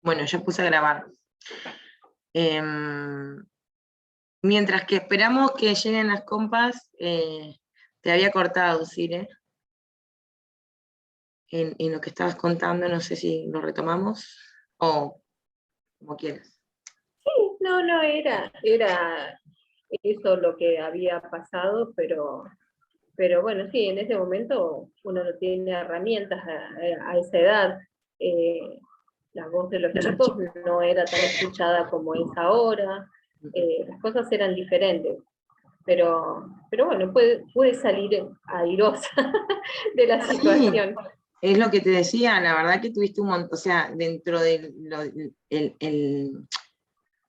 Bueno, ya puse a grabar. Mientras que esperamos que lleguen las compas, te había cortado, Cire, en lo que estabas contando, no sé si lo retomamos, o como quieras. No, era eso lo que había pasado, pero bueno, sí, en ese momento uno no tiene herramientas a esa edad. La voz de los chicos no era tan escuchada como es ahora, las cosas eran diferentes, pero bueno, pude salir airosa de la situación. Es lo que te decía, la verdad que tuviste un montón, o sea, dentro del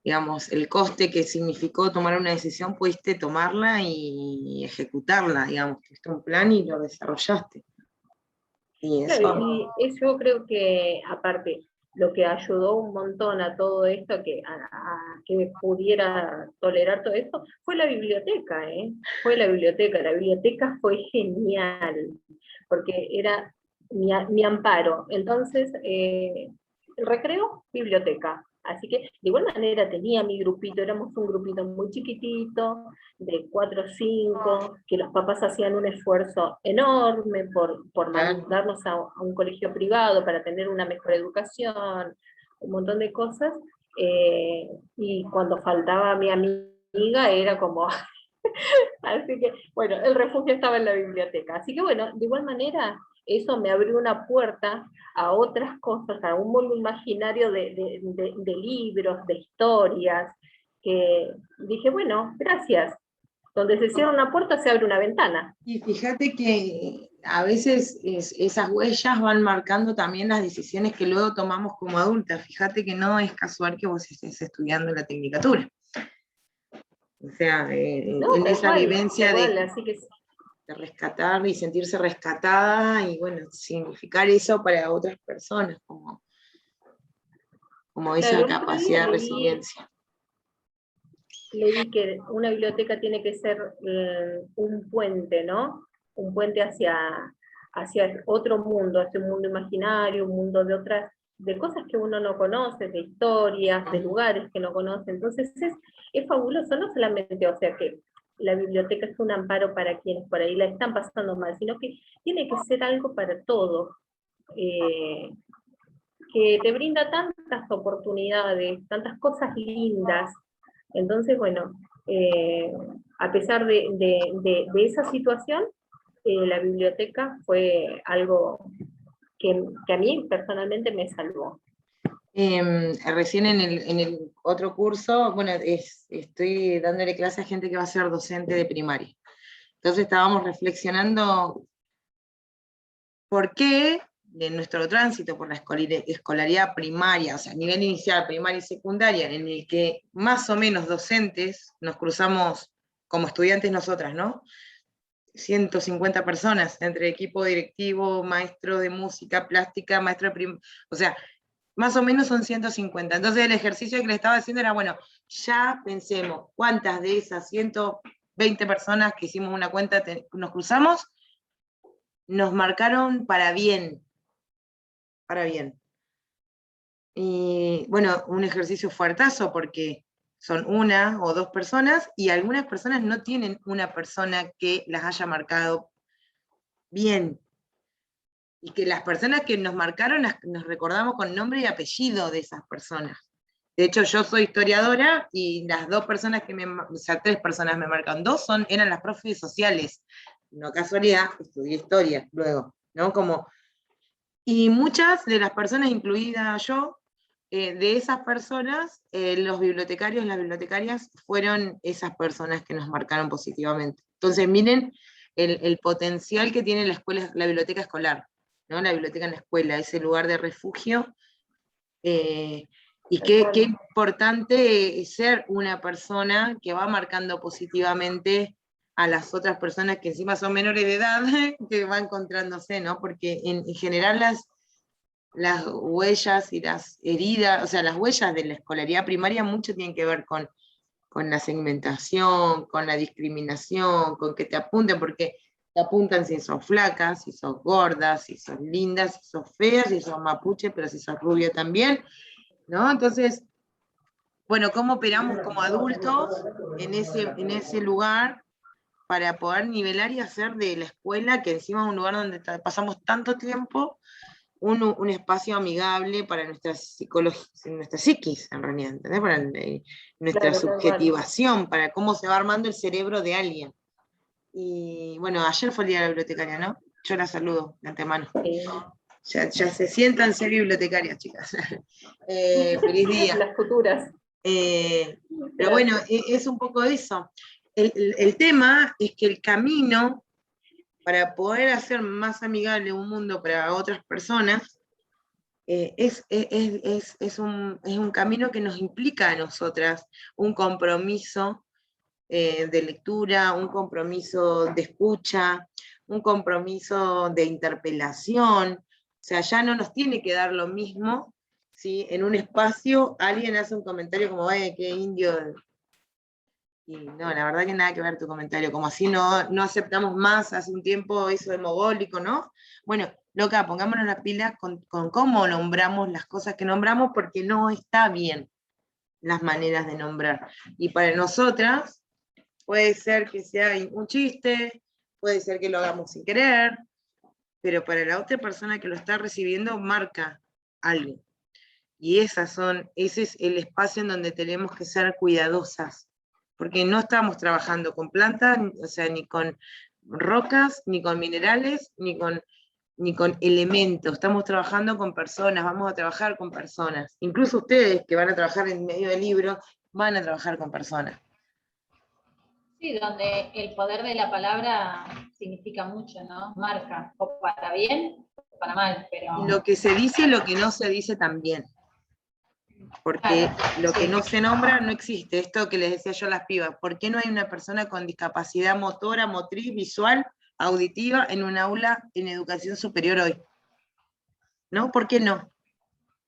digamos, el coste que significó tomar una decisión, pudiste tomarla y ejecutarla, digamos, tuviste un plan y lo desarrollaste. Y eso... Claro, y yo creo que, aparte, lo que ayudó un montón a todo esto, a que pudiera tolerar todo esto, fue la biblioteca, Fue la biblioteca fue genial, porque era mi amparo. Entonces, el recreo, biblioteca. Así que, de igual manera, tenía mi grupito, éramos un grupito muy chiquitito, de 4 o 5, que los papás hacían un esfuerzo enorme por mandarnos a un colegio privado para tener una mejor educación, un montón de cosas, y cuando faltaba mi amiga era como... Así que, bueno, el refugio estaba en la biblioteca. Así que, bueno, de igual manera, eso me abrió una puerta a otras cosas, a un mundo imaginario de libros, de historias, que dije, bueno, gracias. Donde se cierra una puerta se abre una ventana. Y fíjate que a veces esas huellas van marcando también las decisiones que luego tomamos como adultas. Fíjate que no es casual que vos estés estudiando la tecnicatura. O sea, No, en esa vivencia así que... de rescatar y sentirse rescatada y bueno, significar eso para otras personas, como esa capacidad de resiliencia. Leí que una biblioteca tiene que ser un puente, ¿no? Un puente hacia otro mundo, hacia un mundo imaginario, un mundo de cosas que uno no conoce, de historias, de lugares que no conoce. Entonces es fabuloso, no solamente, o sea, que la biblioteca es un amparo para quienes por ahí la están pasando mal, sino que tiene que ser algo para todos, que te brinda tantas oportunidades, tantas cosas lindas. Entonces, bueno, a pesar de esa situación, la biblioteca fue algo que a mí personalmente me salvó. Recién en el otro curso, bueno, estoy dándole clase a gente que va a ser docente de primaria. Entonces estábamos reflexionando por qué de nuestro tránsito por la escolaridad primaria, o sea, a nivel inicial, primaria y secundaria, en el que más o menos docentes nos cruzamos como estudiantes nosotras, ¿no? 150 personas, entre equipo directivo, maestro de música, plástica, maestro de o sea, más o menos son 150. Entonces el ejercicio que le estaba haciendo era, bueno, ya pensemos cuántas de esas 120 personas que hicimos una cuenta nos cruzamos, nos marcaron para bien. Para bien. Y bueno, un ejercicio fuertazo porque son una o dos personas y algunas personas no tienen una persona que las haya marcado bien. Y que las personas que nos marcaron nos recordamos con nombre y apellido de esas personas. De hecho, yo soy historiadora y las dos personas o sea, 3 personas me marcan, 2 eran las profes sociales. No casualidad, estudié historia luego, ¿no? Y muchas de las personas, incluida yo, de esas personas, los bibliotecarios, las bibliotecarias, fueron esas personas que nos marcaron positivamente. Entonces, miren el potencial que tiene la biblioteca escolar, ¿no? La biblioteca en la escuela, ese lugar de refugio, y qué importante es ser una persona que va marcando positivamente a las otras personas que encima son menores de edad, que va encontrándose, ¿no? Porque en general las huellas y las heridas, o sea, las huellas de la escolaridad primaria mucho tienen que ver con la segmentación, con la discriminación, con que te apunten, porque te apuntan si sos flaca, si sos gorda, si sos linda, si sos fea, si sos mapuche, pero si sos rubia también. ¿no? Entonces, bueno, ¿cómo operamos como adultos en ese lugar para poder nivelar y hacer de la escuela, que encima es un lugar donde pasamos tanto tiempo, un espacio amigable para nuestra psicología, nuestra psiquis, en realidad, ¿entendés? Para nuestra Claro, tal cual. subjetivación, para cómo se va armando el cerebro de alguien. Y bueno, ayer fue el día de la bibliotecaria, ¿no? Yo la saludo de antemano. Ya se sientan ser bibliotecarias, chicas. Feliz día. Las futuras. Pero bueno, es un poco eso. El tema es que el camino para poder hacer más amigable un mundo para otras personas es un camino que nos implica a nosotras un compromiso de lectura, un compromiso de escucha, un compromiso de interpelación. O sea, ya no nos tiene que dar lo mismo si en un espacio alguien hace un comentario como, qué indio. Y no, la verdad que nada que ver tu comentario, como así no aceptamos más, hace un tiempo eso de mogólico, ¿no? Bueno, loca, pongámonos las pilas con cómo nombramos las cosas que nombramos, porque no está bien las maneras de nombrar. Y para nosotras, puede ser que sea un chiste, puede ser que lo hagamos sin querer, pero para la otra persona que lo está recibiendo marca algo. Y ese es el espacio en donde tenemos que ser cuidadosas, porque no estamos trabajando con plantas, o sea, ni con rocas, ni con minerales, ni con elementos. Estamos trabajando con personas, vamos a trabajar con personas. Incluso ustedes que van a trabajar en medio del libro, van a trabajar con personas. Sí, donde el poder de la palabra significa mucho, ¿no? Marca, o para bien o para mal, pero... Lo que se dice, lo que no se dice también. Porque lo que no se nombra no existe. Esto que les decía yo a las pibas, ¿por qué no hay una persona con discapacidad motora, motriz, visual, auditiva en un aula en educación superior hoy? ¿No? ¿Por qué no?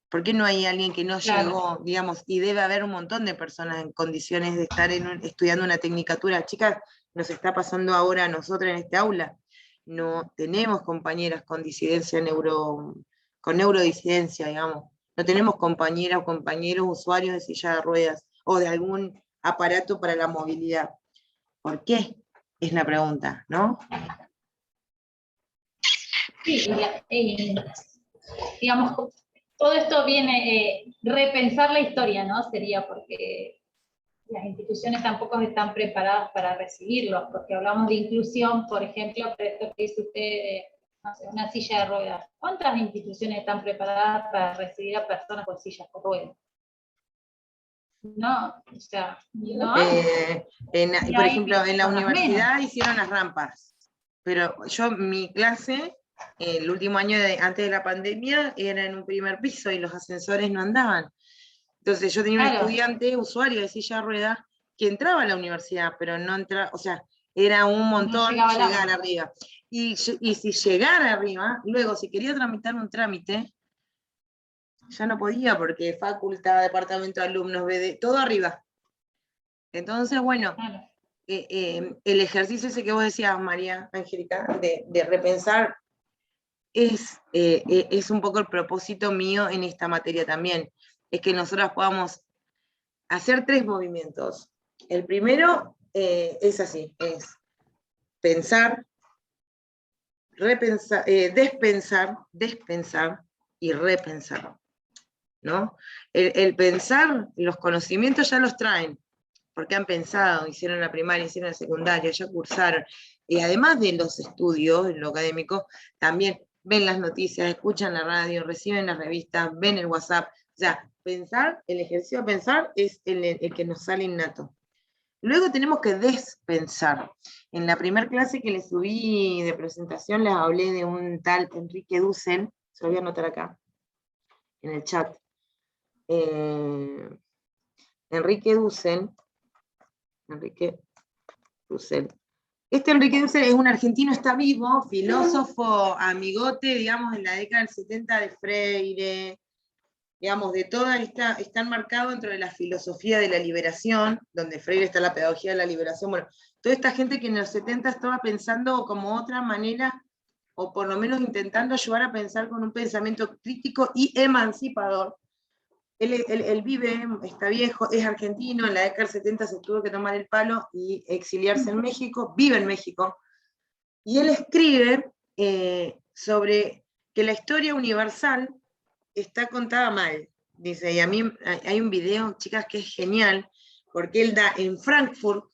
¿Por qué no hay alguien que no llegó, digamos, y debe haber un montón de personas en condiciones de estar estudiando una tecnicatura? Chicas, nos está pasando ahora a nosotros en este aula. No tenemos compañeras con disidencia con neurodisidencia, digamos. No tenemos compañeras o compañeros usuarios de silla de ruedas o de algún aparato para la movilidad. ¿Por qué? Es la pregunta, ¿no? Sí, digamos, todo esto viene, repensar la historia, ¿no? Sería porque las instituciones tampoco están preparadas para recibirlos, porque hablamos de inclusión, por ejemplo, pero esto que dice usted, no sé, una silla de ruedas. ¿Cuántas instituciones están preparadas para recibir a personas con sillas de ruedas? No, o sea, no hay. Por ejemplo, en la universidad hicieron las rampas, pero mi clase, el último año antes de la pandemia, era en un primer piso y los ascensores no andaban. Entonces yo tenía un estudiante, usuario de silla de ruedas, que entraba a la universidad, pero no entraba, o sea, era un montón llegar arriba. Y si llegara arriba, luego si quería tramitar un trámite, ya no podía, porque facultad, departamento de alumnos, BD, todo arriba. Entonces, bueno, el ejercicio ese que vos decías, María Angélica, de repensar, es un poco el propósito mío en esta materia también, es que nosotras podamos hacer 3 movimientos. El primero es así, es pensar, repensar, despensar y repensar, ¿no? El pensar, los conocimientos ya los traen, porque han pensado, hicieron la primaria, hicieron la secundaria, ya cursaron, y además de los estudios, en lo académico, también ven las noticias, escuchan la radio, reciben las revistas, ven el WhatsApp. O sea, pensar, el ejercicio de pensar es el que nos sale innato. Luego tenemos que despensar. En la primera clase que les subí de presentación les hablé de un tal Enrique Dussel, se lo voy a anotar acá, en el chat. Enrique Dussel. Este Enrique Dussel es un argentino, está vivo, filósofo, amigote, digamos, en la década del 70 de Freire, digamos, de toda esta, está enmarcado dentro de la filosofía de la liberación, donde Freire está la pedagogía de la liberación. Bueno, toda esta gente que en los 70 estaba pensando como otra manera, o por lo menos intentando ayudar a pensar con un pensamiento crítico y emancipador, Él vive, está viejo, es argentino, en la década del 70 se tuvo que tomar el palo y exiliarse en México, vive en México, y él escribe sobre que la historia universal está contada mal, dice, y a mí hay un video, chicas, que es genial, porque él da en Frankfurt,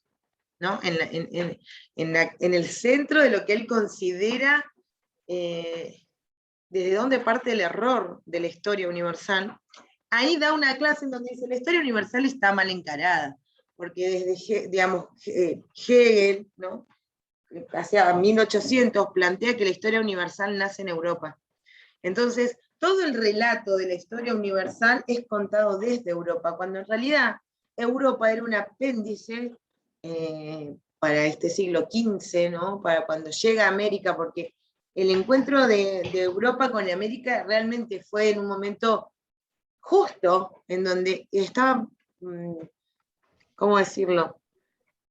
¿no? En el centro de lo que él considera desde dónde parte el error de la historia universal, ahí da una clase en donde dice, la historia universal está mal encarada, porque desde, digamos, Hegel, ¿no? Hacia 1800 plantea que la historia universal nace en Europa. Entonces, todo el relato de la historia universal es contado desde Europa, cuando en realidad Europa era un apéndice para este siglo XV, ¿no? Para cuando llega a América, porque el encuentro de Europa con América realmente fue en un momento justo, en donde estaba, ¿cómo decirlo?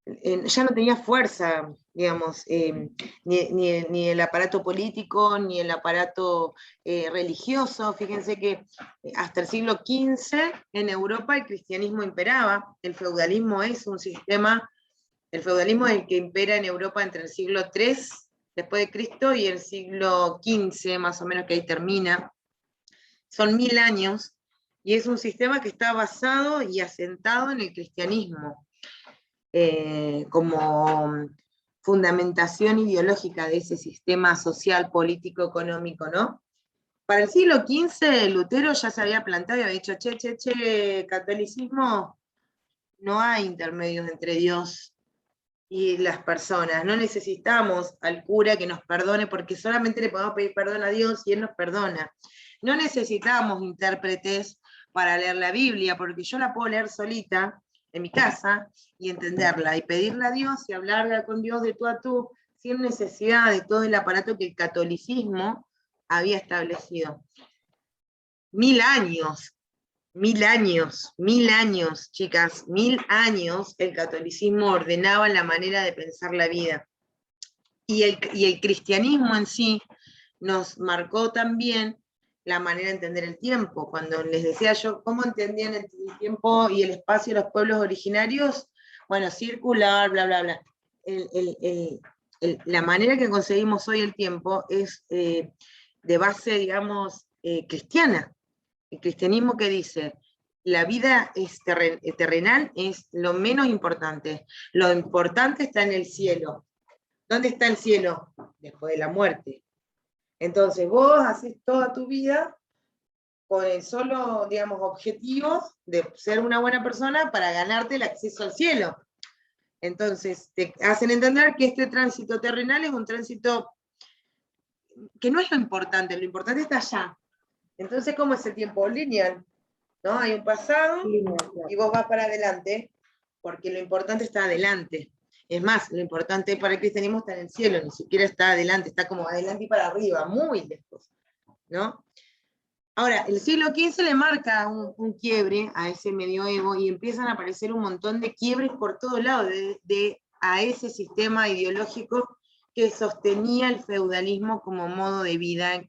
Ya no tenía fuerza, digamos, ni el aparato político, ni el aparato religioso. Fíjense que hasta el siglo XV en Europa el cristianismo imperaba, el feudalismo es un sistema, el feudalismo es el que impera en Europa entre el siglo III después de Cristo y el siglo XV, más o menos, que ahí termina. Son 1000 años, y es un sistema que está basado y asentado en el cristianismo. Como fundamentación ideológica de ese sistema social, político, económico, ¿no? Para el siglo XV, Lutero ya se había plantado y había dicho, catolicismo, no hay intermedios entre Dios y las personas, no necesitamos al cura que nos perdone, porque solamente le podemos pedir perdón a Dios y Él nos perdona. No necesitamos intérpretes para leer la Biblia, porque yo la puedo leer solita, en mi casa, y entenderla, y pedirle a Dios y hablarla con Dios de tú a tú, sin necesidad de todo el aparato que el catolicismo había establecido. 1000 años, 1000 años, 1000 años, chicas, 1000 años el catolicismo ordenaba la manera de pensar la vida. Y el cristianismo en sí nos marcó también la manera de entender el tiempo. Cuando les decía yo cómo entendían el tiempo y el espacio de los pueblos originarios, bueno, circular, bla, bla, bla. La manera que conseguimos hoy el tiempo es de base, digamos, cristiana. El cristianismo que dice, la vida es terrenal es lo menos importante. Lo importante está en el cielo. ¿Dónde está el cielo? Después de la muerte. Entonces vos haces toda tu vida con el solo, digamos, objetivo de ser una buena persona para ganarte el acceso al cielo. Entonces te hacen entender que este tránsito terrenal es un tránsito que no es lo importante está allá. Entonces, ¿cómo es el tiempo? Lineal, ¿no? Hay un pasado y vos vas para adelante, porque lo importante está adelante. Es más, lo importante para el cristianismo está en el cielo, ni siquiera está adelante, está como adelante y para arriba, muy lejos, ¿no? Ahora, el siglo XV le marca un quiebre a ese medioevo y empiezan a aparecer un montón de quiebres por todos lados a ese sistema ideológico que sostenía el feudalismo como modo de vida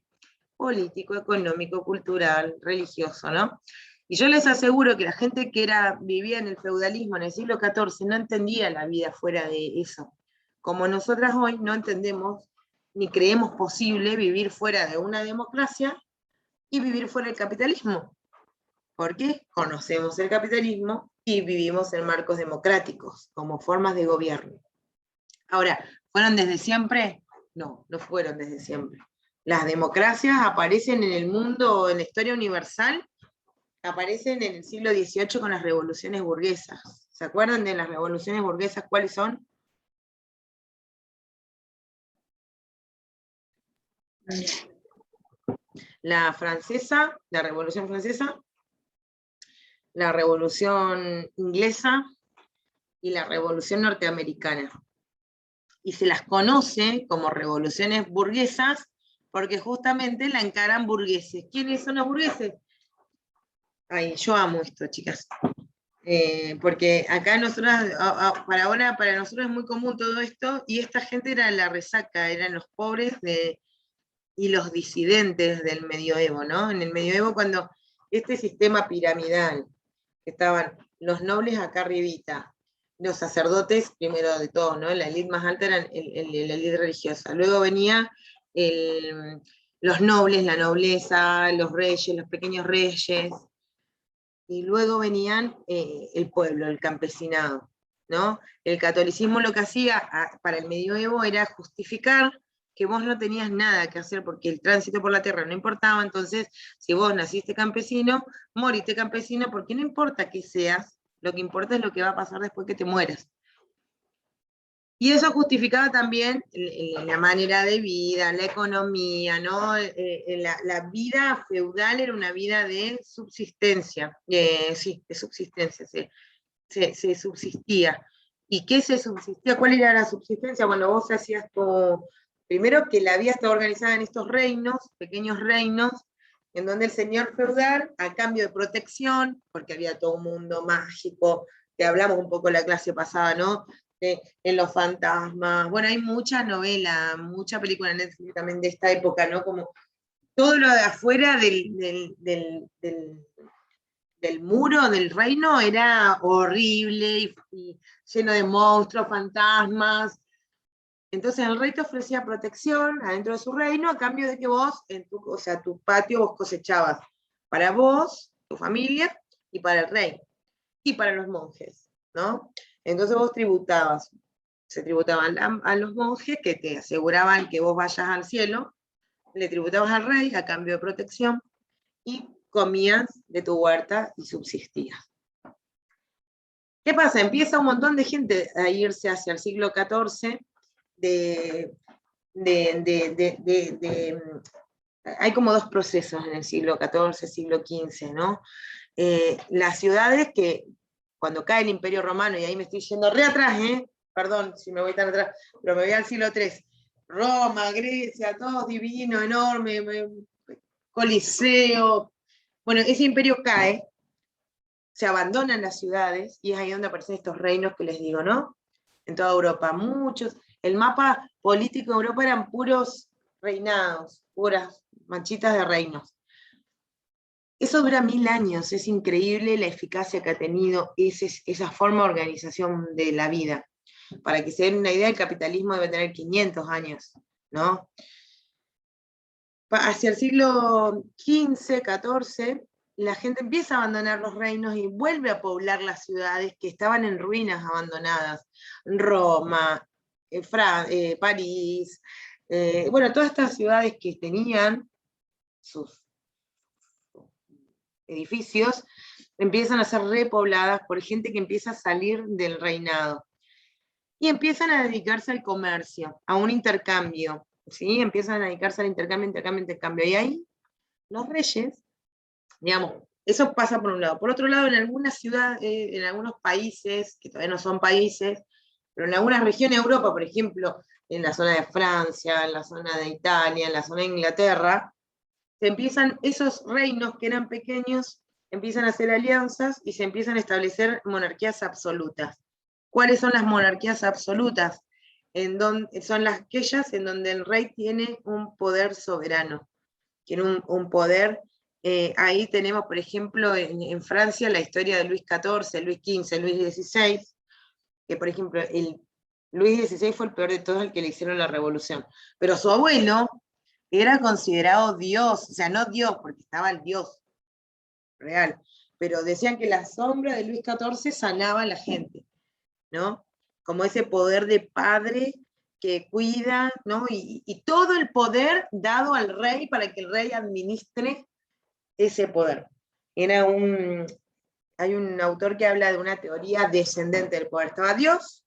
político, económico, cultural, religioso, ¿no? Y yo les aseguro que la gente que vivía en el feudalismo en el siglo XIV no entendía la vida fuera de eso. Como nosotras hoy no entendemos ni creemos posible vivir fuera de una democracia y vivir fuera del capitalismo. Porque conocemos el capitalismo y vivimos en marcos democráticos, como formas de gobierno. Ahora, ¿fueron desde siempre? No, no fueron desde siempre. Las democracias aparecen en el mundo, en la historia universal, aparecen en el siglo XVIII con las revoluciones burguesas. ¿Se acuerdan de las revoluciones burguesas? ¿Cuáles son? La francesa, la Revolución Francesa, la Revolución Inglesa y la Revolución Norteamericana. Y se las conoce como revoluciones burguesas porque justamente la encaran burgueses. ¿Quiénes son los burgueses? Ay, yo amo esto, chicas. Porque acá nosotras, para nosotros es muy común todo esto, y esta gente era la resaca, eran los pobres y los disidentes del medioevo, ¿no? En el medioevo, cuando este sistema piramidal, que estaban los nobles acá arribita, los sacerdotes, primero de todo, ¿no? La élite más alta era la élite religiosa. Luego venía los nobles, la nobleza, los reyes, los pequeños reyes, y luego venían el pueblo, el campesinado, ¿no? El catolicismo lo que hacía para el medioevo era justificar que vos no tenías nada que hacer porque el tránsito por la tierra no importaba, entonces si vos naciste campesino, moriste campesino, porque no importa qué seas, lo que importa es lo que va a pasar después que te mueras. Y eso justificaba también la manera de vida, la economía, ¿no? La vida feudal era una vida de subsistencia, sí, de subsistencia, se subsistía. ¿Y qué se subsistía? ¿Cuál era la subsistencia? Bueno, vos hacías todo, primero que la vida estaba organizada en estos reinos, pequeños reinos, en donde el señor feudal, a cambio de protección, porque había todo un mundo mágico, que hablamos un poco la clase pasada, ¿no? En los fantasmas, bueno, hay mucha novela, mucha película en Netflix también de esta época, ¿no? Como todo lo de afuera del muro del reino era horrible y lleno de monstruos, fantasmas. Entonces el rey te ofrecía protección adentro de su reino a cambio de que vos, o sea, tu patio vos cosechabas para vos, tu familia, y para el rey, y para los monjes, ¿no? Entonces vos tributabas, se tributaban a los monjes que te aseguraban que vos vayas al cielo, le tributabas al rey a cambio de protección, y comías de tu huerta y subsistías. ¿Qué pasa? Empieza un montón de gente a irse hacia el siglo XIV, hay como dos procesos en el siglo XIV, siglo XV, ¿no? Las ciudades que, cuando cae el Imperio Romano, y ahí me estoy yendo re atrás, perdón si me voy tan atrás, pero me voy al siglo III, Roma, Grecia, todo divino, enorme, Coliseo, bueno, ese imperio cae, se abandonan las ciudades, y es ahí donde aparecen estos reinos que les digo, ¿no? En toda Europa, muchos, el mapa político de Europa eran puros reinados, puras manchitas de reinos. Eso dura 1000 años, es increíble la eficacia que ha tenido esa forma de organización de la vida. Para que se den una idea, el capitalismo debe tener 500 años, ¿no? Hacia el siglo XV, XIV, la gente empieza a abandonar los reinos y vuelve a poblar las ciudades que estaban en ruinas abandonadas. Roma, París, bueno, todas estas ciudades que tenían sus edificios, empiezan a ser repobladas por gente que empieza a salir del reinado. Y empiezan a dedicarse al comercio, a un intercambio, ¿sí? Empiezan a dedicarse al intercambio. Y ahí los reyes, digamos, eso pasa por un lado. Por otro lado, en algunas ciudades, en algunos países, que todavía no son países, pero en algunas regiones de Europa, por ejemplo, en la zona de Francia, en la zona de Italia, en la zona de Inglaterra, se empiezan, esos reinos que eran pequeños, empiezan a hacer alianzas y se empiezan a establecer monarquías absolutas. ¿Cuáles son las monarquías absolutas? Son aquellas en donde el rey tiene un poder soberano, tiene un poder. Ahí tenemos, por ejemplo, en Francia la historia de Luis XIV, Luis XV, Luis XVI, que por ejemplo, Luis XVI fue el peor de todos, el que le hicieron la revolución, pero su abuelo era considerado Dios, o sea, no Dios, porque estaba el Dios real, pero decían que la sombra de Luis XIV sanaba a la gente, ¿no? Como ese poder de padre que cuida, ¿no? Y todo el poder dado al rey para que el rey administre ese poder. Hay un autor que habla de una teoría descendente del poder. Estaba Dios,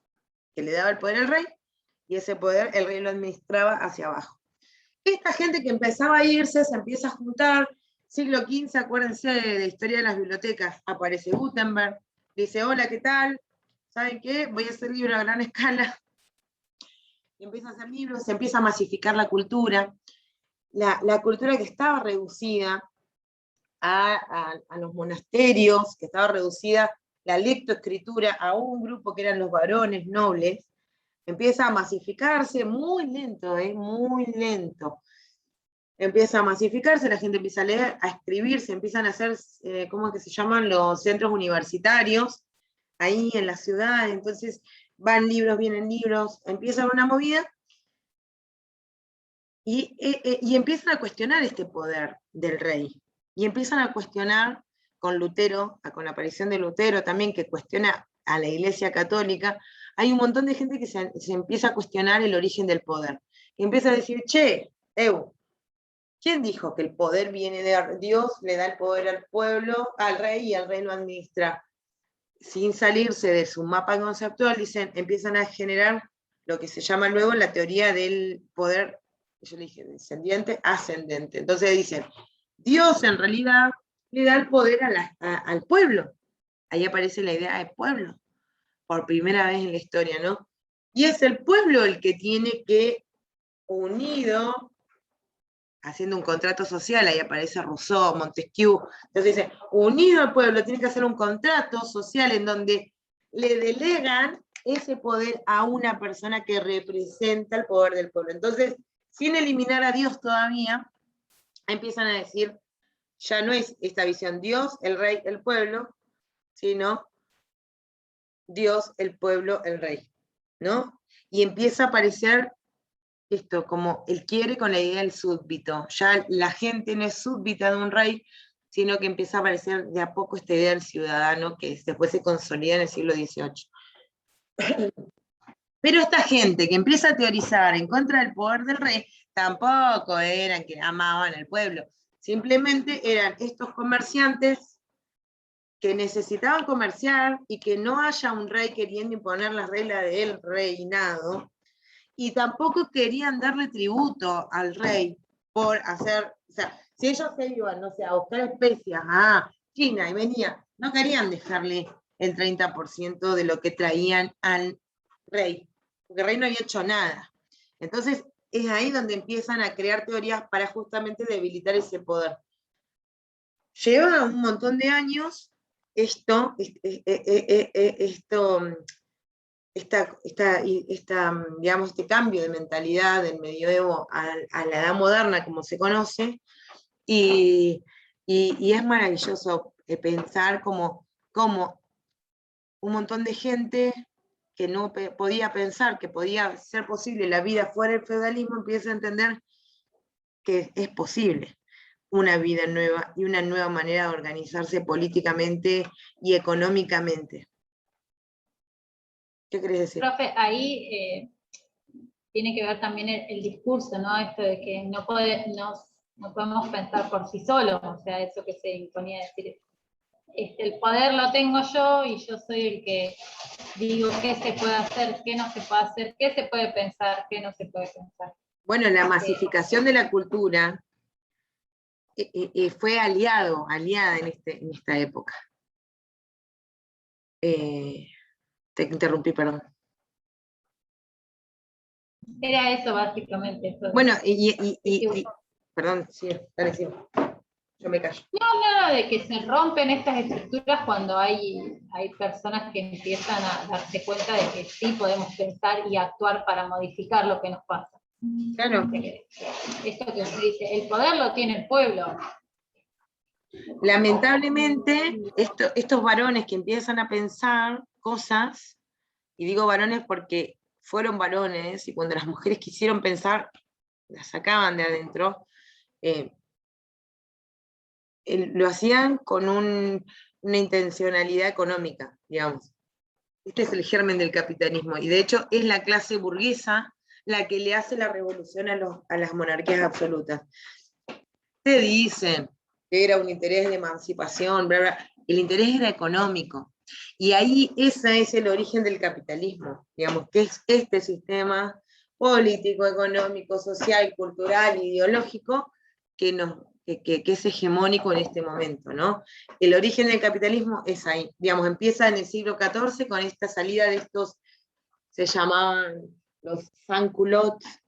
que le daba el poder al rey, y ese poder el rey lo administraba hacia abajo. Esta gente que empezaba a irse, se empieza a juntar, siglo XV, acuérdense de la historia de las bibliotecas, aparece Gutenberg, dice, hola, ¿qué tal? ¿Saben qué? Voy a hacer libros a gran escala. Y empieza a hacer libros, se empieza a masificar la cultura. La cultura que estaba reducida a los monasterios, que estaba reducida la lectoescritura a un grupo que eran los varones nobles, empieza a masificarse muy lento, muy lento. empieza a masificarse, la gente empieza a leer, a escribir, se empiezan a hacer, ¿cómo es que se llaman? Los centros universitarios, ahí en la ciudad, entonces van libros, vienen libros, empieza una movida, y empiezan a cuestionar este poder del rey, y empiezan a cuestionar con Lutero, con la aparición de Lutero también, que cuestiona a la Iglesia Católica, hay un montón de gente que se empieza a cuestionar el origen del poder, y empieza a decir, che, ¿quién dijo que el poder viene de Dios, le da el poder al pueblo, al rey, y el rey lo administra? Sin salirse de su mapa conceptual, dicen, empiezan a generar lo que se llama luego la teoría del poder, yo le dije, descendiente, ascendente. Entonces dicen, Dios en realidad le da el poder al pueblo. Ahí aparece la idea de pueblo, por primera vez en la historia, ¿no? Y es el pueblo el que tiene que, unido, haciendo un contrato social, ahí aparece Rousseau, Montesquieu, entonces dice, unido al pueblo, tiene que hacer un contrato social en donde le delegan ese poder a una persona que representa el poder del pueblo. Entonces, sin eliminar a Dios todavía, empiezan a decir, ya no es esta visión Dios, el rey, el pueblo, sino Dios, el pueblo, el rey, ¿no? Y empieza a aparecer esto, como él quiere con la idea del súbdito. Ya la gente no es súbdita de un rey, sino que empieza a aparecer de a poco esta idea del ciudadano que después se consolida en el siglo XVIII. Pero esta gente que empieza a teorizar en contra del poder del rey, tampoco eran que amaban al pueblo, simplemente eran estos comerciantes que necesitaban comerciar y que no haya un rey queriendo imponer las reglas del reinado, y tampoco querían darle tributo al rey por hacer, o sea, si ellos se iban, no sé, a buscar especias a China y venía, no querían dejarle el 30% de lo que traían al rey, porque el rey no había hecho nada. Entonces, es ahí donde empiezan a crear teorías para justamente debilitar ese poder. Lleva un montón de años esta, digamos, este cambio de mentalidad del medioevo a la edad moderna, como se conoce, y es maravilloso pensar como un montón de gente que no podía pensar que podía ser posible la vida fuera del feudalismo, empieza a entender que es posible una vida nueva y una nueva manera de organizarse políticamente y económicamente. ¿Qué querés decir? Profe, ahí tiene que ver también el discurso, ¿no? Esto de que no podemos pensar por sí solos, o sea, eso que se imponía decir, el poder lo tengo yo y yo soy el que digo qué se puede hacer, qué no se puede hacer, qué se puede pensar, qué no se puede pensar. Bueno, la masificación de la cultura fue aliada en esta época. Te interrumpí, perdón. Era eso básicamente. Eso. Bueno, perdón, sí, dale, sí. Yo me callo. No, de que se rompen estas estructuras cuando hay personas que empiezan a darse cuenta de que sí podemos pensar y actuar para modificar lo que nos pasa. Claro. Esto que usted dice, el poder lo tiene el pueblo. Lamentablemente, estos varones que empiezan a pensar cosas, y digo varones porque fueron varones, y cuando las mujeres quisieron pensar, las sacaban de adentro, lo hacían con una intencionalidad económica, digamos. Este es el germen del capitalismo, y de hecho es la clase burguesa la que le hace la revolución a las monarquías absolutas. Te dicen que era un interés de emancipación, bla, bla. El interés era económico. Y ahí ese es el origen del capitalismo, digamos, que es este sistema político, económico, social, cultural, ideológico, que es hegemónico en este momento, ¿no? El origen del capitalismo es ahí, digamos, empieza en el siglo XIV con esta salida de estos, se llamaban los sans-culottes,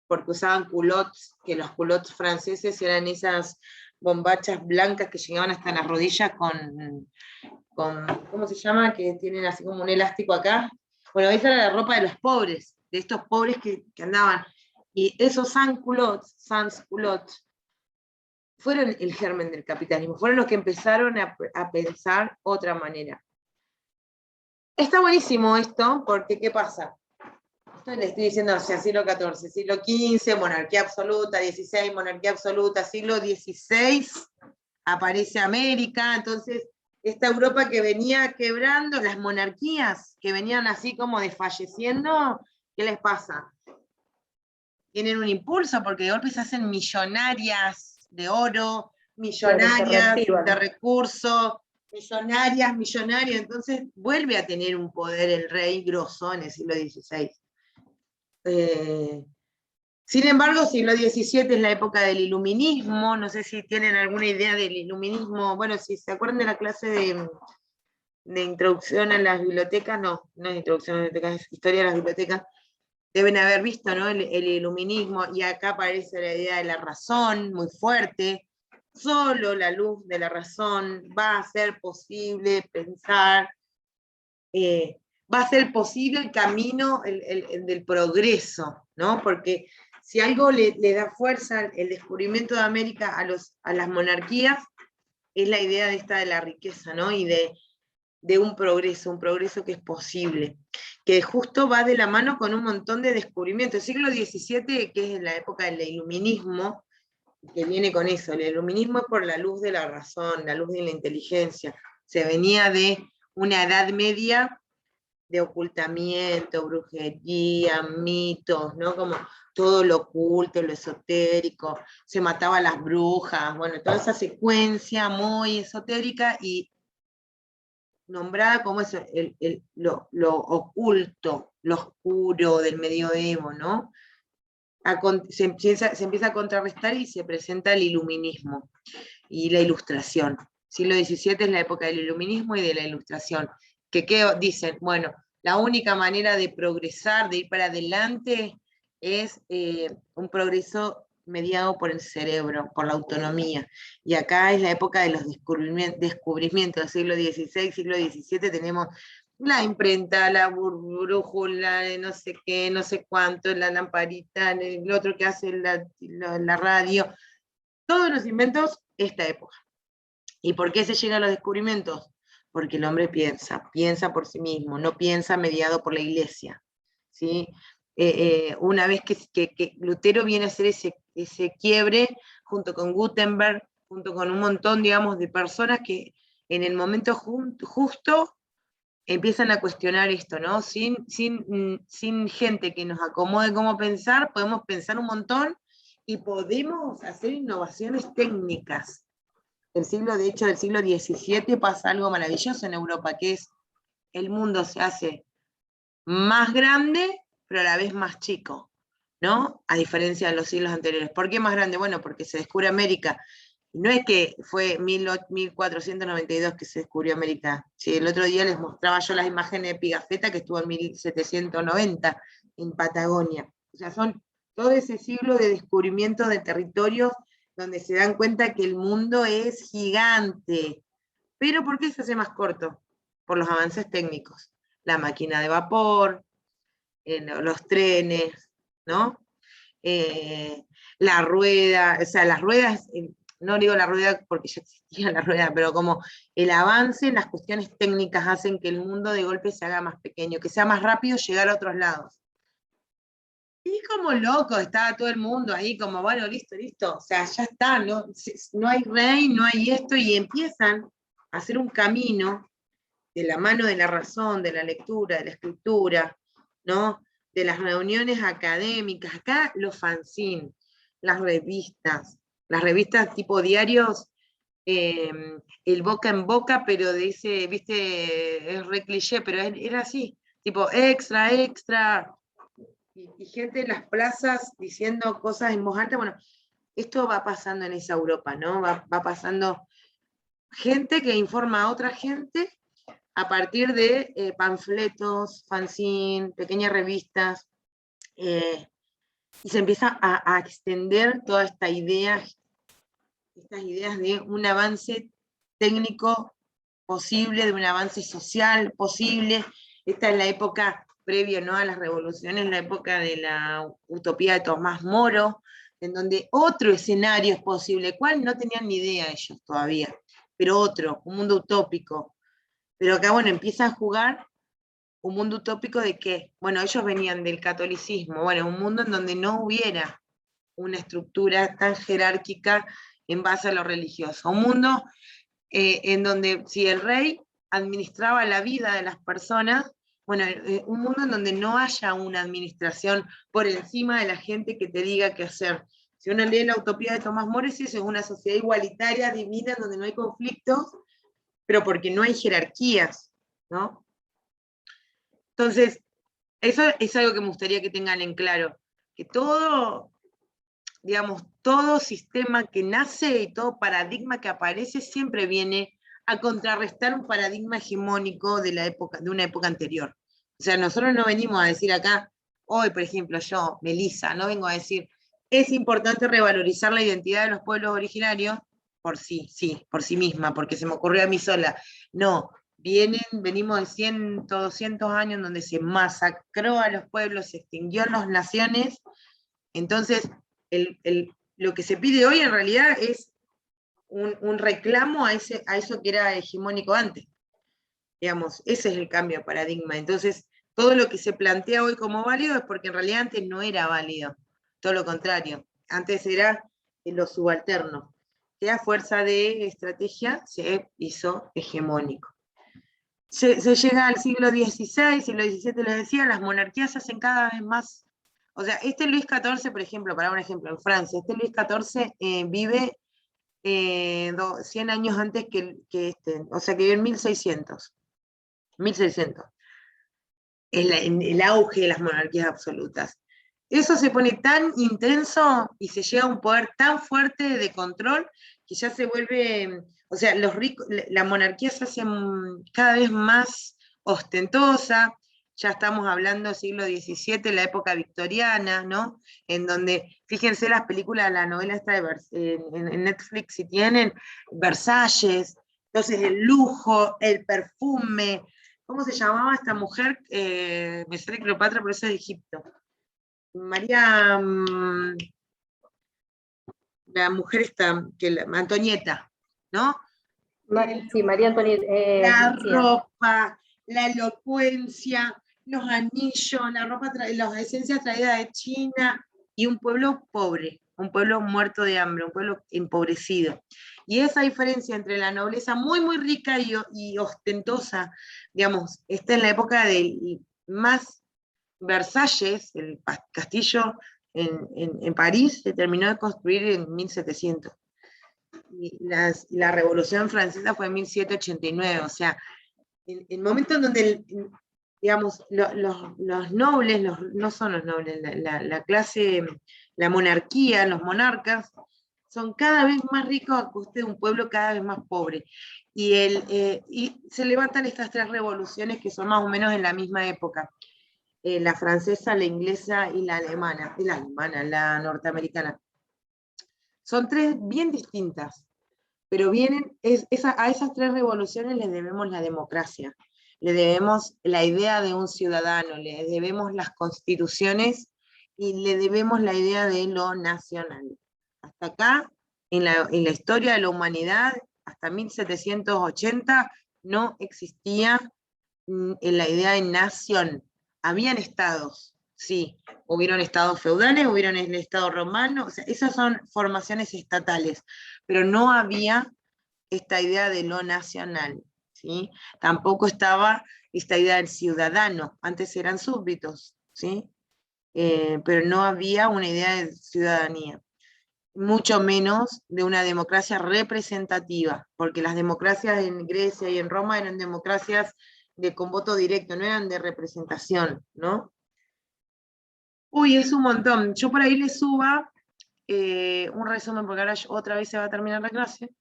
porque usaban culottes, que los culottes franceses eran esas bombachas blancas que llegaban hasta las rodillas con ¿cómo se llama? Que tienen así como un elástico acá. Bueno, esa era la ropa de los pobres, de estos pobres que andaban. Y esos sans-culottes fueron el germen del capitalismo, fueron los que empezaron a pensar otra manera. Está buenísimo esto, porque ¿qué pasa? Esto le estoy diciendo, o sea, siglo XIV, siglo XV, monarquía absoluta, XVI, monarquía absoluta, siglo XVI, aparece América, entonces esta Europa que venía quebrando, las monarquías que venían así como desfalleciendo, ¿qué les pasa? Tienen un impulso porque de golpe se hacen millonarias de oro, millonarias de recursos, millonarias, entonces vuelve a tener un poder el rey grosso en el siglo XVI. Sin embargo, siglo XVII es la época del iluminismo, no sé si tienen alguna idea del iluminismo, bueno, si se acuerdan de la clase de introducción a las bibliotecas, no es introducción a las bibliotecas, es historia de las bibliotecas, deben haber visto, ¿no? El iluminismo, y acá aparece la idea de la razón muy fuerte. Solo la luz de la razón va a hacer posible pensar, va a ser posible el camino el del progreso, ¿no? Porque si algo le da fuerza el descubrimiento de América a las monarquías, es la idea de esta de la riqueza, ¿no? Y de un progreso que es posible, que justo va de la mano con un montón de descubrimientos. El siglo XVII, que es la época del iluminismo, que viene con eso, el iluminismo es por la luz de la razón, la luz de la inteligencia, se venía de una edad media de ocultamiento, brujería, mitos, ¿no? Como todo lo oculto, lo esotérico, se mataba a las brujas, bueno, toda esa secuencia muy esotérica y nombrada como eso, lo oculto, lo oscuro del medioevo, ¿no? Se empieza a contrarrestar y se presenta el iluminismo y la ilustración. Siglo XVII es la época del iluminismo y de la ilustración. ¿Qué dicen? Bueno, la única manera de progresar, de ir para adelante, es un progreso mediado por el cerebro, por la autonomía. Y acá es la época de los descubrimientos del siglo XVI, siglo XVII, tenemos la imprenta, la brújula, no sé qué, no sé cuánto, la lamparita, el otro que hace la radio, todos los inventos, esta época. ¿Y por qué se llega a los descubrimientos? Porque el hombre piensa por sí mismo, no piensa mediado por la iglesia, ¿sí? Una vez que Lutero viene a hacer ese quiebre, junto con Gutenberg, junto con un montón, digamos, de personas que en el momento justo empiezan a cuestionar esto, ¿no? Sin gente que nos acomode cómo pensar, podemos pensar un montón y podemos hacer innovaciones técnicas. De hecho, del siglo XVII pasa algo maravilloso en Europa, que es el mundo se hace más grande, pero a la vez más chico, ¿no? A diferencia de los siglos anteriores. ¿Por qué más grande? Bueno, porque se descubre América. No es que fue 1492 que se descubrió América. Sí, el otro día les mostraba yo las imágenes de Pigafetta, que estuvo en 1790 en Patagonia. O sea, son todo ese siglo de descubrimiento de territorios donde se dan cuenta que el mundo es gigante. ¿Pero por qué se hace más corto? Por los avances técnicos. La máquina de vapor, los trenes, ¿no? La rueda, o sea, las ruedas, no digo la rueda porque ya existía la rueda, pero como el avance en las cuestiones técnicas hacen que el mundo de golpe se haga más pequeño, que sea más rápido llegar a otros lados. Y como loco, estaba todo el mundo ahí, como, bueno, listo, o sea, ya está, no hay rey, no hay esto, y empiezan a hacer un camino de la mano de la razón, de la lectura, de la escritura, ¿no? De las reuniones académicas, acá los fanzines, las revistas tipo diarios, el boca en boca, pero de ese, viste, es re cliché, pero era así, tipo extra, y gente en las plazas diciendo cosas en voz alta. Bueno, esto va pasando en esa Europa, ¿no? Va pasando gente que informa a otra gente a partir de panfletos, fanzine, pequeñas revistas, y se empieza a extender toda esta idea, estas ideas de un avance técnico posible, de un avance social posible. Esta es la época previo, ¿no?, a las revoluciones, la época de la utopía de Tomás Moro, en donde otro escenario es posible, cual no tenían ni idea ellos todavía, pero otro, un mundo utópico. Pero acá, bueno, empieza a jugar un mundo utópico de qué. Bueno, ellos venían del catolicismo, bueno, un mundo en donde no hubiera una estructura tan jerárquica en base a lo religioso. Un mundo en donde si el rey administraba la vida de las personas, bueno, un mundo en donde no haya una administración por encima de la gente que te diga qué hacer. Si uno lee la utopía de Tomás Moro, eso es una sociedad igualitaria, divina, donde no hay conflictos, pero porque no hay jerarquías, ¿no? Entonces, eso es algo que me gustaría que tengan en claro, que todo, digamos, todo sistema que nace y todo paradigma que aparece siempre viene a contrarrestar un paradigma hegemónico de una época anterior. O sea, nosotros no venimos a decir acá, hoy, por ejemplo, yo, Melissa, no vengo a decir, es importante revalorizar la identidad de los pueblos originarios por sí misma, porque se me ocurrió a mí sola. No, venimos de 100, 200 años en donde se masacró a los pueblos, se extinguió las naciones. Entonces, lo que se pide hoy en realidad es un reclamo a eso que era hegemónico antes. Digamos, ese es el cambio de paradigma. Entonces, todo lo que se plantea hoy como válido es porque en realidad antes no era válido. Todo lo contrario. Antes era lo subalterno, que a fuerza de estrategia se hizo hegemónico. Se llega al siglo XVI, siglo XVII, les decía, las monarquías se hacen cada vez más. O sea, Luis XIV, por ejemplo, para un ejemplo, en Francia, Luis XIV vive 100 años antes que este, o sea, que vive en 1600. 1600. Es el auge de las monarquías absolutas. Eso se pone tan intenso y se llega a un poder tan fuerte de control que ya se vuelve, o sea, los ricos, la monarquía se hace cada vez más ostentosa. Ya estamos hablando del siglo XVII, la época victoriana, ¿no? En donde, fíjense las películas, la novela esta en Netflix, si tienen, Versalles, entonces el lujo, el perfume. ¿Cómo se llamaba esta mujer? Me sale Cleopatra, pero eso es de Egipto. María, la mujer esta, Antonieta, ¿no? Sí, María Antonieta. La Sí. ropa, la elocuencia, los anillos, la ropa, las esencias traídas de China, y un pueblo pobre, un pueblo muerto de hambre, un pueblo empobrecido. Y esa diferencia entre la nobleza muy, muy rica y ostentosa, digamos, esta es la época del más Versalles, el castillo en París, se terminó de construir en 1700. Y la Revolución Francesa fue en 1789, o sea, en el momento en donde, digamos, los nobles, no son los nobles, la clase, la monarquía, los monarcas, son cada vez más ricos a costa de un pueblo cada vez más pobre. Y se levantan estas tres revoluciones que son más o menos en la misma época. La francesa, la inglesa y la alemana, la norteamericana. Son tres bien distintas, pero a esas tres revoluciones les debemos la democracia, le debemos la idea de un ciudadano, le debemos las constituciones y le debemos la idea de lo nacional. Hasta acá, en la historia de la humanidad, hasta 1780, no existía la idea de nación. Habían estados, sí, hubieron estados feudales, hubieron el estado romano, o sea, esas son formaciones estatales, pero no había esta idea de lo nacional, ¿sí? Tampoco estaba esta idea del ciudadano, antes eran súbditos, ¿sí? Pero no había una idea de ciudadanía, mucho menos de una democracia representativa, porque las democracias en Grecia y en Roma eran democracias con voto directo, no eran de representación, ¿no? Uy, es un montón. Yo por ahí les suba un resumen, porque ahora otra vez se va a terminar la clase.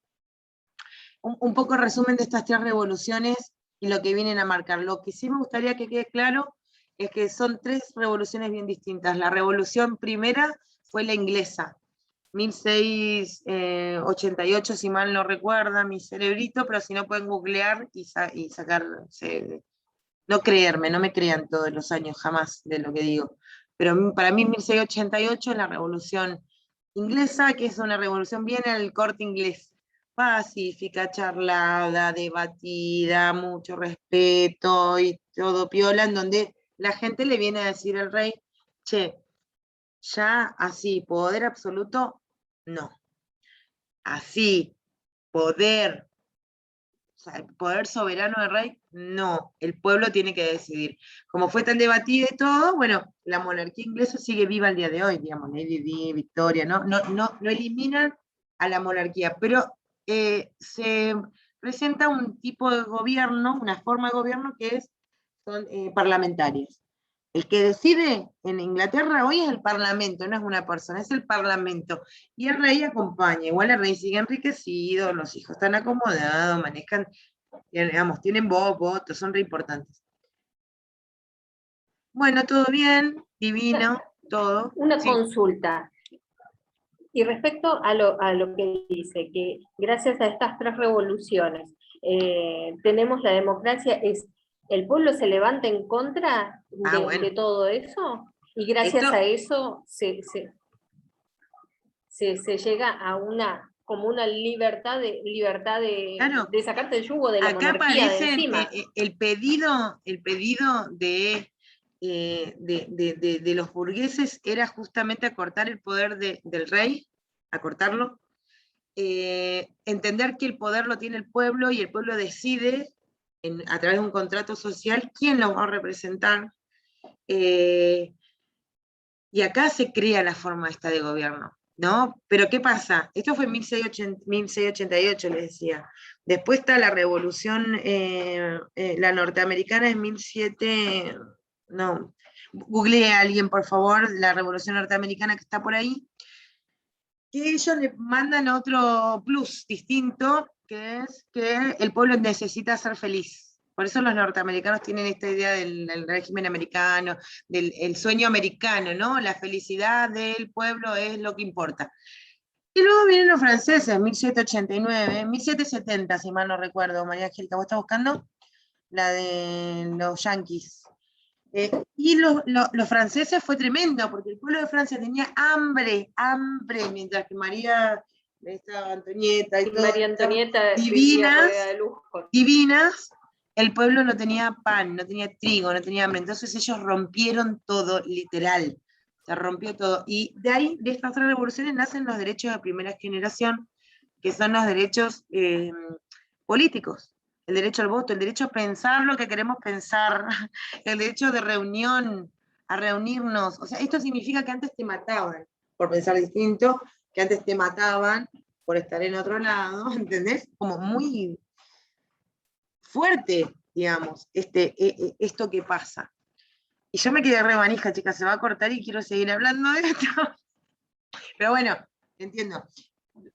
Un poco resumen de estas tres revoluciones y lo que vienen a marcar. Lo que sí me gustaría que quede claro es que son tres revoluciones bien distintas. La revolución primera fue la inglesa, 1688, si mal no recuerda mi cerebrito, pero si no pueden googlear y sacar, no creerme, no me crean todos los años jamás de lo que digo, pero para mí 1688 es la revolución inglesa, que es una revolución bien al corte inglés, pacífica, charlada, debatida, mucho respeto y todo piola, en donde la gente le viene a decir al rey, che, ya así, poder absoluto, no. Así, poder, o sea, el poder soberano del rey, no, el pueblo tiene que decidir. Como fue tan debatido y todo, bueno, la monarquía inglesa sigue viva al día de hoy, digamos, Lady Di, Victoria, no eliminan a la monarquía, pero se presenta un tipo de gobierno, una forma de gobierno que son parlamentarios. El que decide en Inglaterra hoy es el parlamento, no es una persona, es el parlamento. Y el rey acompaña, igual el rey sigue enriquecido, los hijos están acomodados, manejan, digamos, tienen voz, votos, son re importantes. Bueno, todo bien, divino, todo. Una Sí. consulta. Y respecto a lo que dice, que gracias a estas 3 revoluciones tenemos la democracia, ¿el pueblo se levanta en contra Bueno. de todo eso? Y gracias a eso se llega a como una libertad Claro, de sacarte el yugo de la acá monarquía de aparece encima. el pedido de los burgueses era justamente acortar el poder del rey, acortarlo, entender que el poder lo tiene el pueblo y el pueblo decide a través de un contrato social quién lo va a representar, y acá se crea la forma esta de gobierno, ¿no? Pero ¿qué pasa? Esto fue en 1688, les decía. Después está la revolución, la norteamericana en 1700, no, googlee a alguien por favor, la revolución norteamericana que está por ahí, que ellos le mandan otro plus distinto, que es que el pueblo necesita ser feliz. Por eso los norteamericanos tienen esta idea del régimen americano, del sueño americano, ¿no? La felicidad del pueblo es lo que importa. Y luego vienen los franceses, 1789, 1770, si mal no recuerdo, María Angélica, ¿vos estás buscando? La de los yanquis. Y los franceses fue tremendo, porque el pueblo de Francia tenía hambre, mientras que María, esta Antonieta y todo, María Antonieta divinas, de lujo. divinas, el pueblo no tenía pan, no tenía trigo, no tenía hambre. Entonces ellos rompieron todo, literal. Se rompió todo. Y de ahí, de estas 3 revoluciones, nacen los derechos de primera generación, que son los derechos políticos. El derecho al voto, el derecho a pensar lo que queremos pensar, el derecho de reunión, a reunirnos. O sea, esto significa que antes te mataban por pensar distinto, que antes te mataban por estar en otro lado, ¿entendés? Como muy fuerte, digamos, esto que pasa. Y yo me quedé re manija, chicas, se va a cortar y quiero seguir hablando de esto. Pero bueno, entiendo.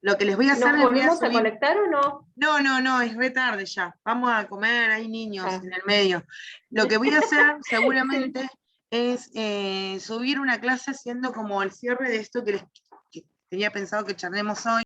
Lo que les voy a hacer... ¿Nos volvemos a conectar o no? No, es re tarde ya. Vamos a comer, hay niños en el medio. Lo que voy a hacer seguramente es subir una clase haciendo como el cierre de esto que tenía pensado que charlemos hoy.